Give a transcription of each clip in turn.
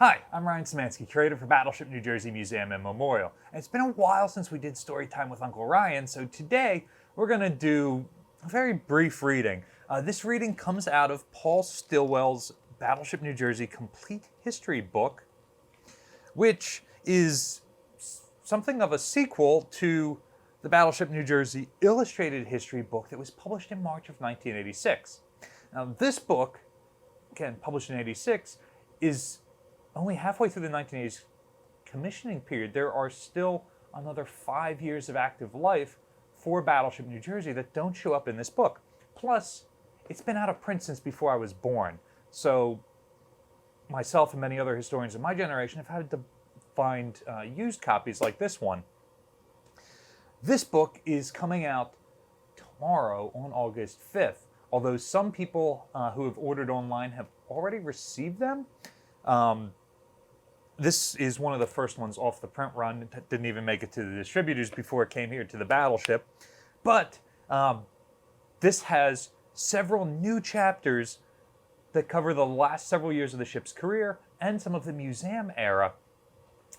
Hi, I'm Ryan Szymanski, curator for Battleship New Jersey Museum and Memorial. And it's been a while since we did story time with Uncle Ryan, so today we're going to do a very brief reading. This reading comes out of Paul Stilwell's Battleship New Jersey Complete History book, which is something of a sequel to the Battleship New Jersey Illustrated History book that was published in March of 1986. Now, this book, again, published in 86, is only halfway through the 1980s commissioning period. There are still another 5 years of active life for Battleship New Jersey that don't show up in this book. Plus, it's been out of print since before I was born. So myself and many other historians of my generation have had to find used copies like this one. This book is coming out tomorrow on August 5th, although some people who have ordered online have already received them. This is one of the first ones off the print run. It didn't even make it to the distributors before it came here to the Battleship. But this has several new chapters that cover the last several years of the ship's career and some of the museum era,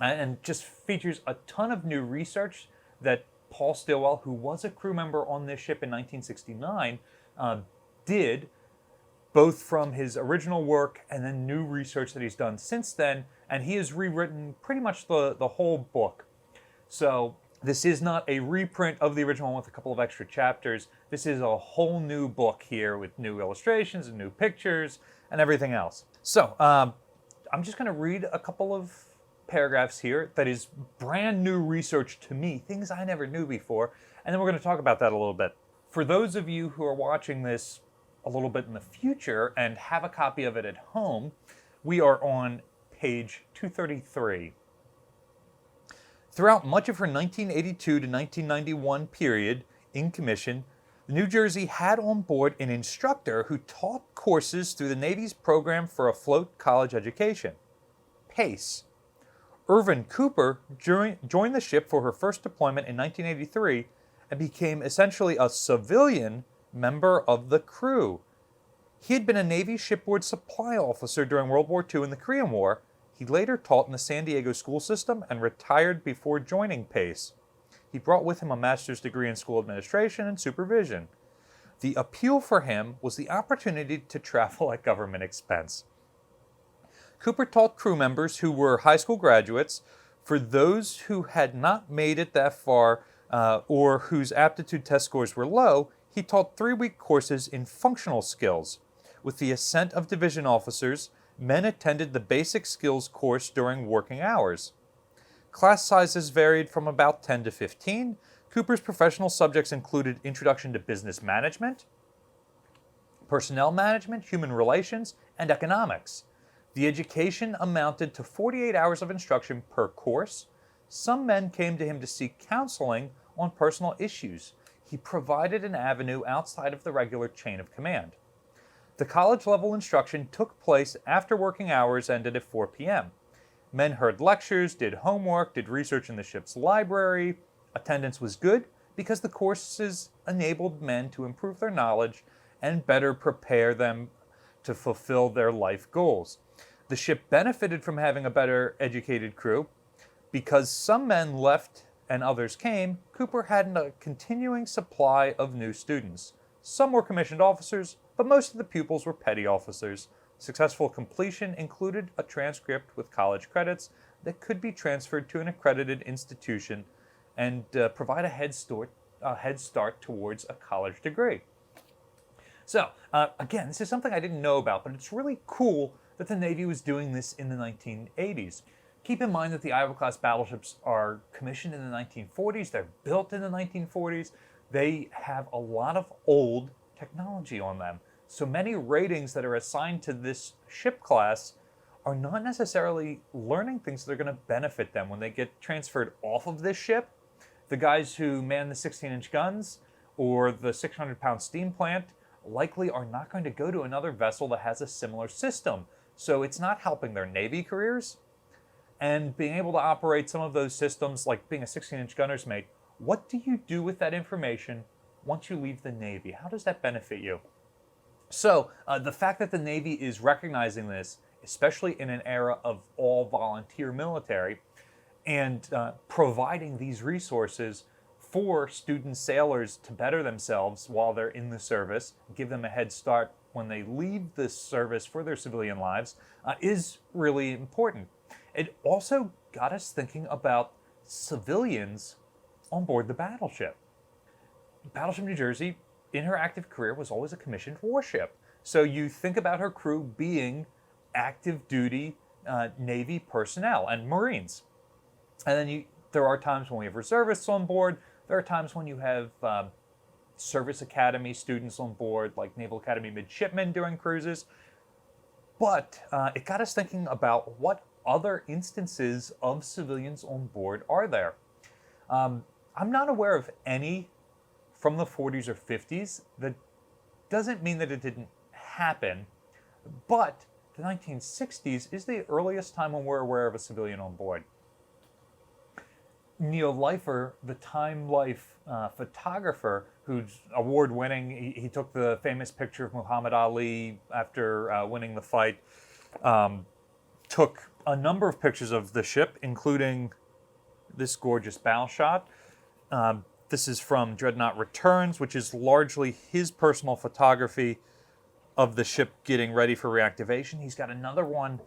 and just features a ton of new research that Paul Stilwell, who was a crew member on this ship in 1969, did, both from his original work and then new research that he's done since then, and he has rewritten pretty much the whole book. So this is not a reprint of the original one with a couple of extra chapters. This is a whole new book here with new illustrations and new pictures and everything else. So I'm just going to read a couple of paragraphs here that is brand new research to me, things I never knew before, and then we're going to talk about that a little bit. For those of you who are watching this a little bit in the future and have a copy of it at home, we are on page 233. Throughout much of her 1982 to 1991 period in commission, the New Jersey had on board an instructor who taught courses through the Navy's program for Afloat college education, PACE. Irvin Cooper joined the ship for her first deployment in 1983 and became essentially a civilian member of the crew. He had been a Navy shipboard supply officer during World War II and the Korean War. He later taught in the San Diego school system and retired before joining PACE. He brought with him a master's degree in school administration and supervision. The appeal for him was the opportunity to travel at government expense. Cooper taught crew members who were high school graduates. For those who had not made it that far or whose aptitude test scores were low, he taught 3-week courses in functional skills. With the ascent of division officers, men attended the basic skills course during working hours. Class sizes varied from about 10 to 15. Cooper's professional subjects included Introduction to Business Management, Personnel Management, Human Relations, and Economics. The education amounted to 48 hours of instruction per course. Some men came to him to seek counseling on personal issues. He provided an avenue outside of the regular chain of command. The college-level instruction took place after working hours ended at 4 p.m. Men heard lectures, did homework, did research in the ship's library. Attendance was good because the courses enabled men to improve their knowledge and better prepare them to fulfill their life goals. The ship benefited from having a better educated crew. Because some men left and others came, Cooper had a continuing supply of new students. Some were commissioned officers, but most of the pupils were petty officers. Successful completion included a transcript with college credits that could be transferred to an accredited institution and provide a head start towards a college degree. So, again, this is something I didn't know about, but it's really cool that the Navy was doing this in the 1980s. Keep in mind that the Iowa-class battleships are commissioned in the 1940s. They're built in the 1940s. They have a lot of old technology on them. So many ratings that are assigned to this ship class are not necessarily learning things that are going to benefit them when they get transferred off of this ship. The guys who man the 16-inch guns or the 600-pound steam plant likely are not going to go to another vessel that has a similar system. So it's not helping their Navy careers. And being able to operate some of those systems, like being a 16-inch gunner's mate, what do you do with that information once you leave the Navy? How does that benefit you? So the fact that the Navy is recognizing this especially in an era of all volunteer military, and providing these resources for student sailors to better themselves while they're in the service, give them a head start when they leave the service for their civilian lives, is really important. It also got us thinking about civilians on board the battleship. Battleship New Jersey, in her active career, was always a commissioned warship. So you think about her crew being active duty Navy personnel and Marines. And then there are times when we have reservists on board. There are times when you have service academy students on board, like Naval Academy midshipmen during cruises. But it got us thinking about what other instances of civilians on board are there. I'm not aware of any from the 40s or 50s. That doesn't mean that it didn't happen, but the 1960s is the earliest time when we're aware of a civilian on board. Neil Leifer, the Time Life photographer, who's award-winning, he took the famous picture of Muhammad Ali after winning the fight, took a number of pictures of the ship, including this gorgeous bow shot. This is from Dreadnought Returns, which is largely his personal photography of the ship getting ready for reactivation. He's got another one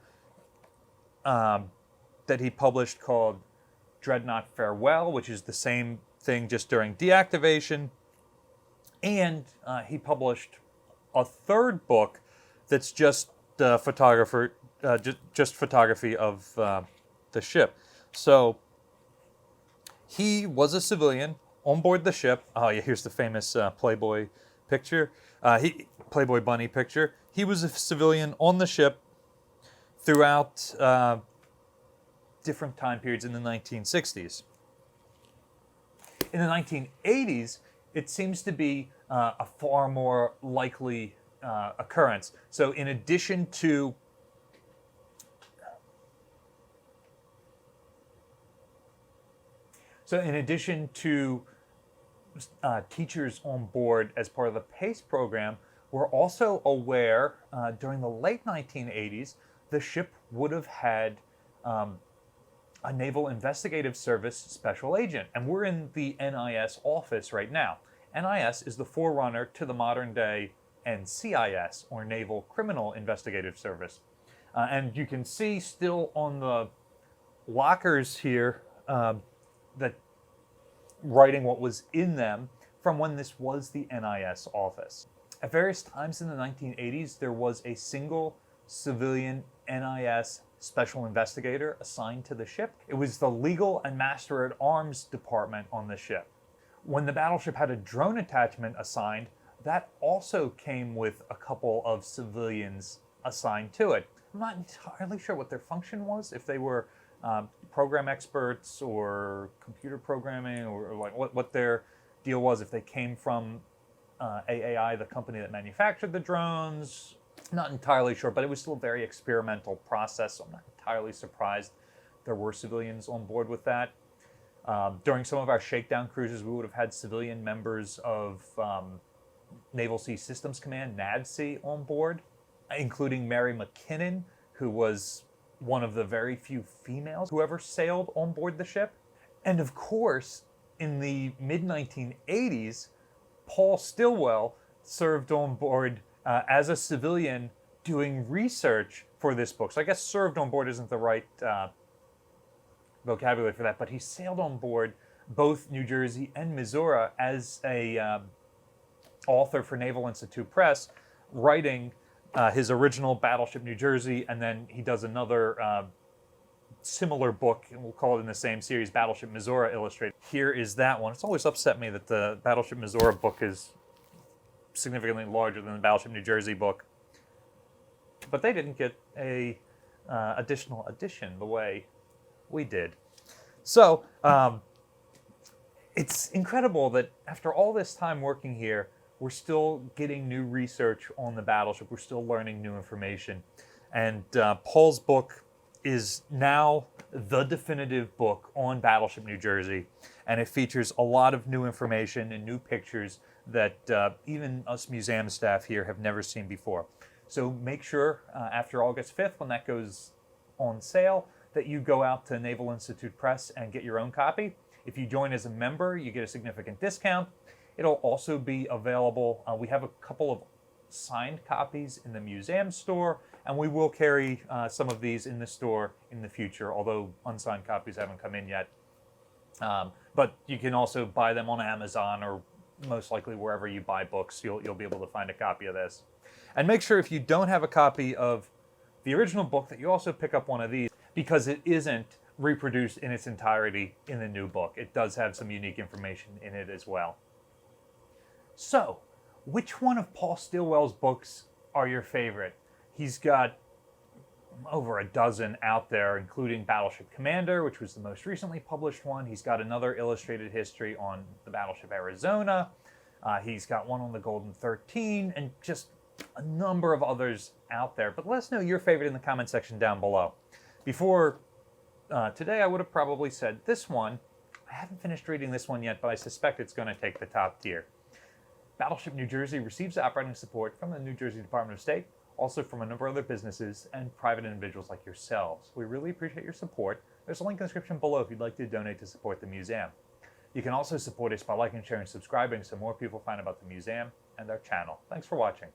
that he published called Dreadnought Farewell, which is the same thing just during deactivation. And he published a third book that's just photography of the ship. So he was a civilian on board the ship. Oh yeah, here's the famous Playboy picture. Playboy bunny picture. He was a civilian on the ship throughout different time periods in the 1960s. In the 1980s, it seems to be a far more likely occurrence. So in addition to teachers on board as part of the PACE program, we're also aware during the late 1980s, the ship would have had a Naval Investigative Service special agent. And we're in the NIS office right now. NIS is the forerunner to the modern day NCIS, or Naval Criminal Investigative Service. And you can see still on the lockers here that writing what was in them from when this was the NIS office. At various times in the 1980s, there was a single civilian NIS special investigator assigned to the ship. It was the Legal and Master at Arms department on the ship. When the battleship had a drone attachment assigned, that also came with a couple of civilians assigned to it. I'm not entirely sure what their function was, if they were program experts or computer programming, or like what their deal was, if they came from AAI, the company that manufactured the drones. Not entirely sure, but it was still a very experimental process, so I'm not entirely surprised there were civilians on board with that. During some of our shakedown cruises, we would have had civilian members of Naval Sea Systems Command, NAVSEA, on board, including Mary McKinnon, who was one of the very few females who ever sailed on board the ship. And of course, in the mid-1980s, Paul Stilwell served on board as a civilian doing research for this book. So I guess served on board isn't the right vocabulary for that, but he sailed on board both New Jersey and Missouri as a author for Naval Institute Press, writing his original Battleship New Jersey, and then he does another similar book, and we'll call it in the same series, Battleship Missouri Illustrated. Here is that one. It's always upset me that the Battleship Missouri book is significantly larger than the Battleship New Jersey book, but they didn't get a additional edition the way we did. So it's incredible that after all this time working here, we're still getting new research on the battleship. We're still learning new information. And Paul's book is now the definitive book on Battleship New Jersey. And it features a lot of new information and new pictures that even us museum staff here have never seen before. So make sure after August 5th, when that goes on sale, that you go out to Naval Institute Press and get your own copy. If you join as a member, you get a significant discount. It'll also be available. We have a couple of signed copies in the museum store, and we will carry some of these in the store in the future, although unsigned copies haven't come in yet. But you can also buy them on Amazon, or most likely wherever you buy books, you'll be able to find a copy of this. And make sure if you don't have a copy of the original book that you also pick up one of these, because it isn't reproduced in its entirety in the new book. It does have some unique information in it as well. So, which one of Paul Stilwell's books are your favorite? He's got over a dozen out there, including Battleship Commander, which was the most recently published one. He's got another illustrated history on the Battleship Arizona. He's got one on the Golden 13, and just a number of others out there. But let us know your favorite in the comment section down below. Before today, I would have probably said this one. I haven't finished reading this one yet, but I suspect it's going to take the top tier. Battleship New Jersey receives operating support from the New Jersey Department of State, also from a number of other businesses and private individuals like yourselves. We really appreciate your support. There's a link in the description below if you'd like to donate to support the museum. You can also support us by liking, sharing, and subscribing so more people find about the museum and our channel. Thanks for watching.